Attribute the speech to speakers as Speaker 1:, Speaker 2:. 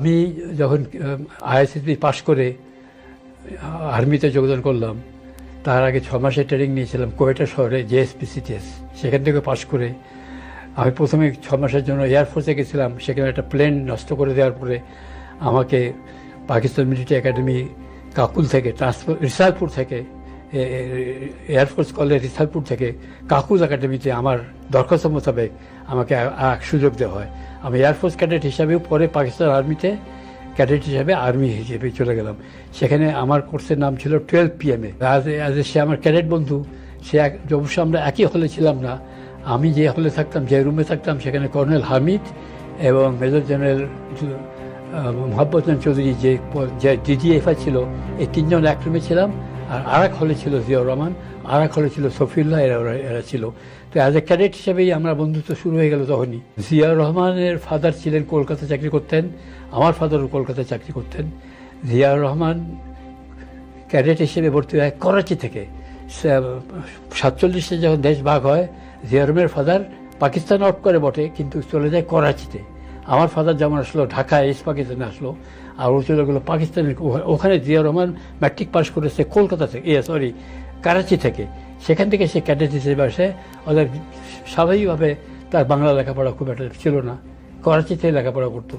Speaker 1: আমি যখন আইএসএসবি পাশ করে আর্মিতে যোগদান করলাম, তার আগে 6 মাসের ট্রেনিং নিয়েছিলাম কোয়েটা শহরে জেএসপিসিটিএস। সেখান থেকে পাশ করে আমি প্রথমে 6 মাসের জন্য এয়ারফোর্সে গেছিলাম। সেখানে একটা প্লেন নষ্ট করে দেওয়ার পরে আমাকে পাকিস্তান মিলিটারি একাডেমি কাকুল থেকে রিসালপুর থেকে এয়ারফোর্স কলেজ রিসালপুর থেকে কাকুল একাডেমিতে আমার দরখাস্ত মোতাবেক আমাকে সুযোগ দেওয়া হয়। আমি এয়ারফোর্স ক্যাডেট হিসাবেও পরে পাকিস্তান আর্মিতে ক্যাডেট হিসাবে আর্মি হিসেবে চলে গেলাম। সেখানে আমার কোর্সের নাম ছিল 12 PM সে আমার ক্যাডেট বন্ধু। সে অবশ্য আমরা একই হলে ছিলাম না। আমি যে হলে থাকতাম, যে রুমে থাকতাম, সেখানে কর্নেল হামিদ এবং মেজর জেনারেল মোহাম্মদ চৌধুরী যে DGFI ছিল, এই তিনজন এক রুমে ছিলাম। আর এক হলে ছিল জিয়াউর রহমান, আর এক হলে ছিল সফিউল্লাহ, এরা ছিল। তো অ্যাজ এ ক্যাডেট হিসেবেই আমরা বন্ধুত্ব শুরু হয়ে গেল তখনই। জিয়াউর রহমানের ফাদার ছিলেন কলকাতায় চাকরি করতেন, আমার ফাদারও কলকাতায় চাকরি করতেন। জিয়াউর রহমান ক্যাডেট হিসেবে ভর্তি হয় করাচি থেকে। 47-এ যখন দেশ ভাগ হয়, জিয়াউর রহমানের ফাদার পাকিস্তান আউট করে বটে, কিন্তু চলে যায় করাচিতে। আমার ফাদার যেমন আসলো ঢাকায়, ইস্ট পাকিস্তানে আসলো, আর ও চলে গেলো পাকিস্তানের। ওখানে জিয়াউর রহমান ম্যাট্রিক পাস করেছে কলকাতা থেকে, করাচি থেকে। সেখান থেকে সে ক্যাডেট হিসেবে আসে। ওদের স্বাভাবিকভাবে তার বাংলা লেখাপড়া খুব একটা ছিল না, করাচিতে লেখাপড়া করতো।